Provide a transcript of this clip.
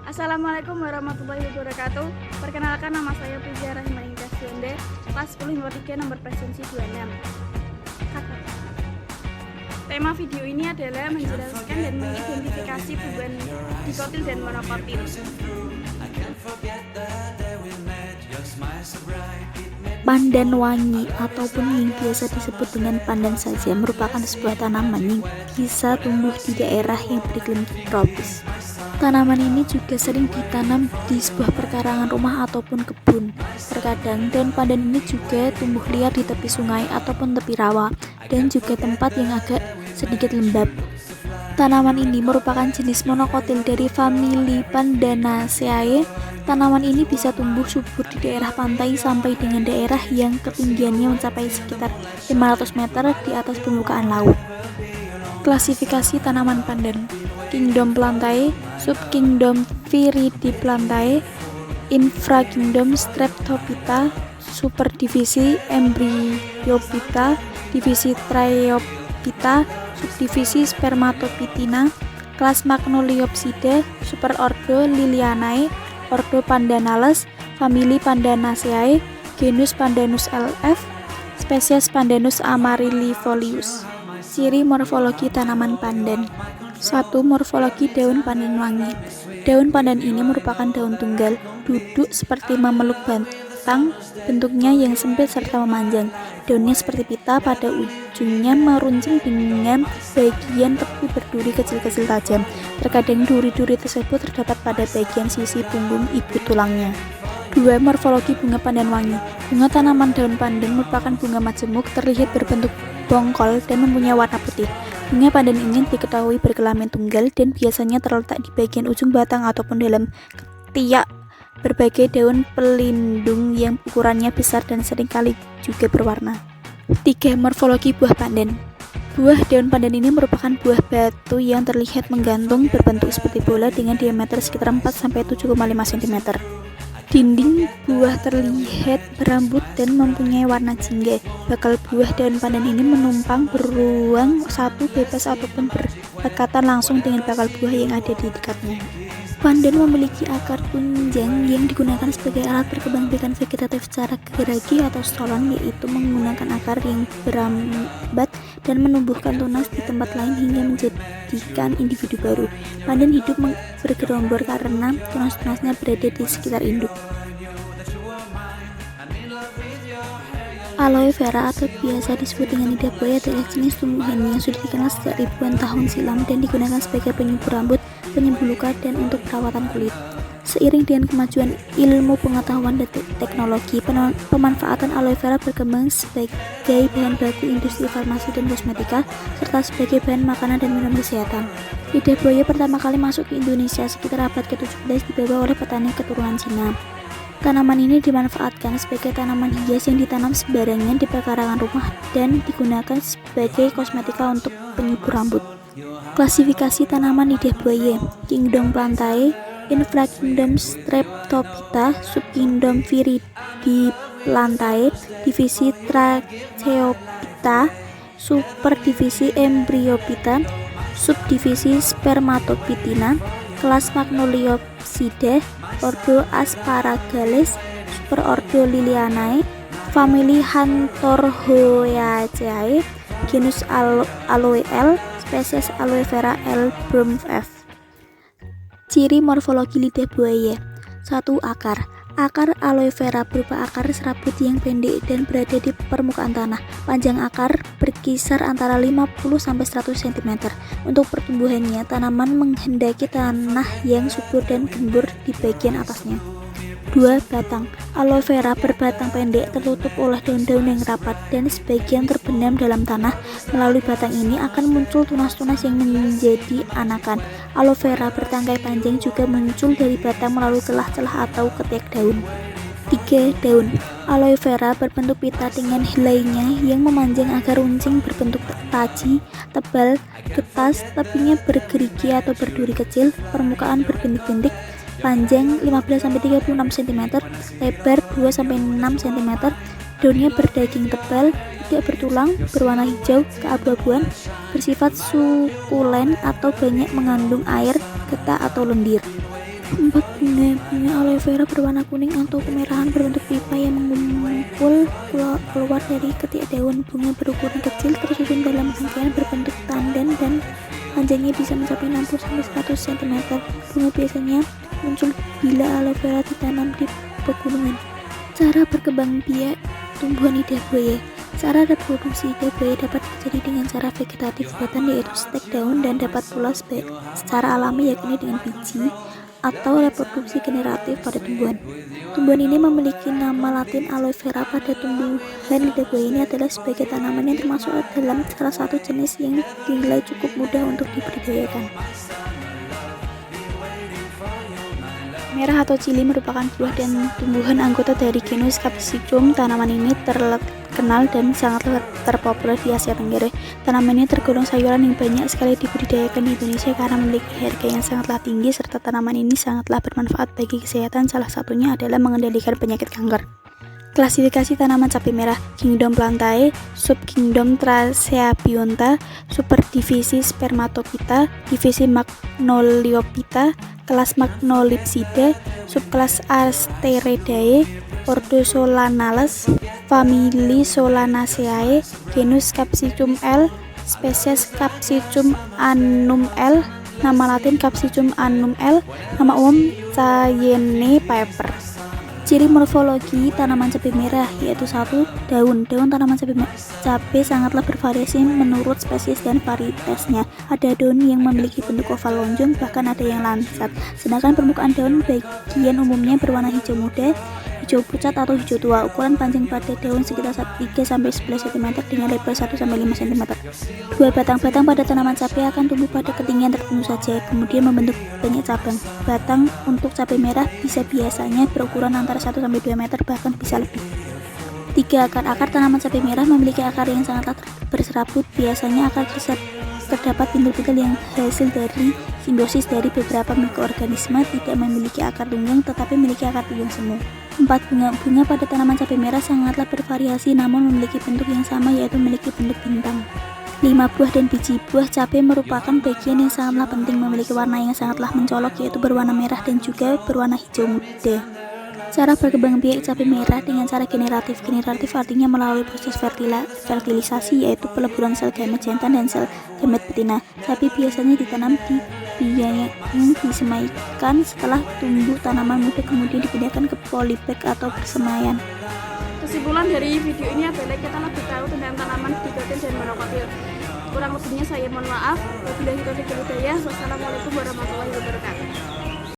Assalamualaikum warahmatullahi wabarakatuh. Perkenalkan, nama saya Pizia Rahimani Kasyonde, kelas 10 nomor 3 nomor presensi 26. Tema video ini adalah menjelaskan dan mengidentifikasi buban dikotil dan monokotil. Pandan wangi ataupun yang biasa disebut dengan pandan saja merupakan sebuah tanaman yang bisa tumbuh di daerah yang beriklim tropis. Tanaman ini juga sering ditanam di sebuah perkarangan rumah ataupun kebun. Terkadang daun pandan ini juga tumbuh liar di tepi sungai ataupun tepi rawa dan juga tempat yang agak sedikit lembab. Tanaman ini merupakan jenis monokotil dari famili Pandanaceae. Tanaman ini bisa tumbuh subur di daerah pantai sampai dengan daerah yang ketinggiannya mencapai sekitar 500 meter di atas permukaan laut. Klasifikasi tanaman pandan: Kingdom Plantae, Subkingdom Viridiplantae, Infrakingdom Streptophyta, Superdivisi Embryophyta, Divisi Triophyta, Subdivisi Spermatophytina, kelas Magnoliopsida, Superordo Lilianae, Ordo Pandanales, famili Pandanaceae, genus Pandanus LF, spesies Pandanus amaryllifolius. Ciri morfologi tanaman pandan. 1. Morfologi daun pandan wangi. Daun pandan ini merupakan daun tunggal, duduk seperti memeluk batang, bentuknya yang sempit serta memanjang. Daunnya seperti pita, pada ujungnya meruncing dengan bagian tepi berduri kecil-kecil tajam. Terkadang duri-duri tersebut terdapat pada bagian sisi punggung ibu tulangnya. 2. Morfologi bunga pandan wangi. Bunga tanaman daun pandan merupakan bunga majemuk, terlihat berbentuk bongkol dan mempunyai warna putih. Bunga pandan ini diketahui berkelamin tunggal dan biasanya terletak di bagian ujung batang ataupun dalam ketiak berbagai daun pelindung yang ukurannya besar dan seringkali juga berwarna. 3. Morfologi buah pandan. Buah daun pandan ini merupakan buah batu yang terlihat menggantung berbentuk seperti bola dengan diameter sekitar 4-7,5 cm. Dinding buah terlihat berambut dan mempunyai warna jingga. Bakal buah daun pandan ini menumpang beruang satu bebas ataupun berdekatan langsung dengan bakal buah yang ada di dekatnya. Pandan memiliki akar tunjang yang digunakan sebagai alat perkembangbiakan vegetatif secara geragi atau stolon, yaitu menggunakan akar yang berambat dan menumbuhkan tunas di tempat lain hingga menjadikan individu baru. Pandan hidup bergerombol karena tunas-tunasnya berada di sekitar induk. Aloe vera atau biasa disebut dengan lidah buaya adalah jenis tumbuhan yang sudah dikenal sejak ribuan tahun silam dan digunakan sebagai penyubur rambut, penyembuh luka, dan untuk perawatan kulit. Seiring dengan kemajuan ilmu pengetahuan dan teknologi, pemanfaatan aloe vera berkembang sebagai bahan baku industri farmasi dan kosmetika, serta sebagai bahan makanan dan minuman kesehatan. Lidah buaya pertama kali masuk ke Indonesia sekitar abad ke-17 dibawa oleh petani keturunan Cina. Tanaman ini dimanfaatkan sebagai tanaman hias yang ditanam sembarangan di perkarangan rumah dan digunakan sebagai kosmetika untuk penyubur rambut. Klasifikasi tanaman lidah buaya: Kingdom Plantae, Infrakingdom Streptophyta, Subkingdom Viridiplantae, Divisi Triophyta, Superdivisi Embryophyta, Subdivisi Spermatophytina, kelas Magnoliopsida, Ordo Asparagales, Superordo Lilianae, famili Hantorrhoeaceae, genus Aloe L, spesies Aloe vera L. Brum F. Ciri morfologi lidah buaya. 1. Akar. Akar aloe vera berupa akar serabut yang pendek dan berada di permukaan tanah. Panjang akar berkisar antara 50-100 cm. Untuk pertumbuhannya, tanaman menghendaki tanah yang subur dan gembur di bagian atasnya. 2. Batang. Aloe vera berbatang pendek tertutup oleh daun-daun yang rapat dan sebagian terbenam dalam tanah. Melalui batang ini akan muncul tunas-tunas yang menjadi anakan. Aloe vera bertangkai panjang juga muncul dari batang melalui celah-celah atau ketiak daun. 3. Daun. Aloe vera berbentuk pita dengan helainya yang memanjang agar runcing berbentuk taji, tebal, getas, tepinya bergerigi atau berduri kecil, permukaan berbintik-bintik, panjang 15-36 cm, lebar 2-6 cm, daunnya berdaging tebal, tidak bertulang, berwarna hijau keabu-abuan, bersifat sukulen atau banyak mengandung air, getah atau lendir. 4. Bunga aloe vera berwarna kuning atau kemerahan berbentuk pipa yang mengumpul keluar dari ketiak daun. Bunga berukuran kecil tersusun dalam rangkaian berbentuk tandan dan panjangnya bisa mencapai 60-100 cm. Bunga biasanya muncul bila aloe vera ditanam di pegunungan. Cara berkembang biak tumbuhan lidah buaya. Cara reproduksi lidah buaya dapat terjadi dengan cara vegetatif buatan, yaitu stek daun, dan dapat pula secara alami, yakni dengan biji atau reproduksi generatif pada tumbuhan. Tumbuhan ini memiliki nama latin aloe vera. Pada tumbuhan lidah buaya ini adalah sebagai tanaman yang termasuk dalam salah satu jenis yang dinilai cukup mudah untuk dibudidayakan. Merah atau cili merupakan buah dan tumbuhan anggota dari genus Capsicum. Tanaman ini terkenal dan sangat terpopuler di Asia Tenggara. Tanaman ini tergolong sayuran yang banyak sekali dibudidayakan di Indonesia karena memiliki harga yang sangatlah tinggi, serta tanaman ini sangatlah bermanfaat bagi kesehatan. Salah satunya adalah mengendalikan penyakit kanker. Klasifikasi tanaman cabai merah: Kingdom Plantae, Subkingdom Tracheobionta, Superdivisi Spermatophyta, Divisi Magnoliophyta, kelas Magnolipsida, subkelas Asteredae, ordo Solanales, famili Solanaceae, genus Capsicum L, spesies Capsicum annum L, nama latin Capsicum annum L, nama umum Cayenne Piper. Ciri morfologi tanaman cabai merah yaitu 1. Daun tanaman cabai sangatlah bervariasi menurut spesies dan varietasnya. Ada daun yang memiliki bentuk oval lonjong, bahkan ada yang lancet. Sedangkan permukaan daun bagian umumnya berwarna hijau muda, hijau pucat atau hijau tua. Ukuran panjang pada daun sekitar 3-11 cm dengan lebar 1-5 cm. Dua batang-batang pada tanaman cabai akan tumbuh pada ketinggian tertentu saja, kemudian membentuk banyak cabang. Batang untuk cabai merah biasanya berukuran antara 1-2 meter, bahkan bisa lebih. 3. Akar tanaman cabai merah memiliki akar yang sangatlah berserabut. Biasanya akar terdapat pintul-pintul yang hasil dari simbiosis dari beberapa mikroorganisme, tidak memiliki akar tunggang tetapi memiliki akar tunggang semu. 4. Bunga pada tanaman cabai merah sangatlah bervariasi namun memiliki bentuk yang sama, yaitu memiliki bentuk bintang. 5. Buah dan biji. Buah cabai merupakan bagian yang sangatlah penting, memiliki warna yang sangatlah mencolok, yaitu berwarna merah dan juga berwarna hijau muda. Cara berkembang biak cabai merah dengan cara generatif. Generatif artinya melalui proses fertilisasi, yaitu peleburan sel gamet jantan dan sel gamet betina. Cabai biasanya ditanam di biak yang disemaikan. Setelah tumbuh tanaman muda kemudian dipindahkan ke polybag atau persemaian. Kesimpulan dari video ini adalah kita lebih tahu tentang tanaman digotin dan monokotil. Kurang lebihnya saya mohon maaf. Wabillahi taufiq wal hidayah. Wassalamualaikum warahmatullahi wabarakatuh.